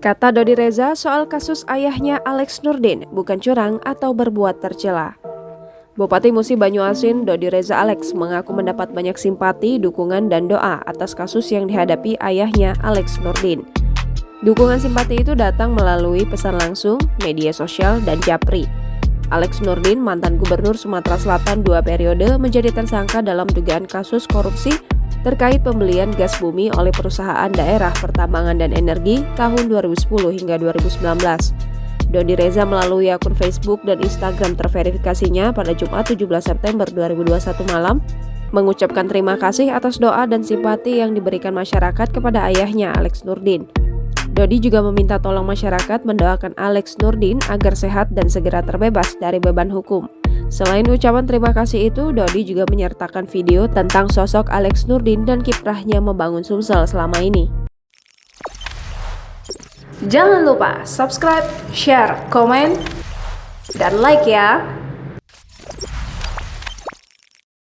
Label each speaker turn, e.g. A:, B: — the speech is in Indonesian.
A: Kata Dodi Reza soal kasus ayahnya Alex Nurdin bukan curang atau berbuat tercela. Bupati Musi Banyuasin Dodi Reza Alex mengaku mendapat banyak simpati, dukungan, dan doa atas kasus yang dihadapi ayahnya Alex Nurdin. Dukungan simpati itu datang melalui pesan langsung, media sosial, dan japri. Alex Nurdin, mantan gubernur Sumatera Selatan 2 periode, menjadi tersangka dalam dugaan kasus korupsi terkait pembelian gas bumi oleh perusahaan daerah pertambangan dan energi tahun 2010 hingga 2019. Dodi Reza melalui akun Facebook dan Instagram terverifikasinya pada Jumat 17 September 2021 malam mengucapkan terima kasih atas doa dan simpati yang diberikan masyarakat kepada ayahnya Alex Nurdin. Dodi juga meminta tolong masyarakat mendoakan Alex Nurdin agar sehat dan segera terbebas dari beban hukum. Selain ucapan terima kasih itu, Dodi juga menyertakan video tentang sosok Alex Nurdin dan kiprahnya membangun Sumsel selama ini. Jangan lupa subscribe, share, komen, dan like ya!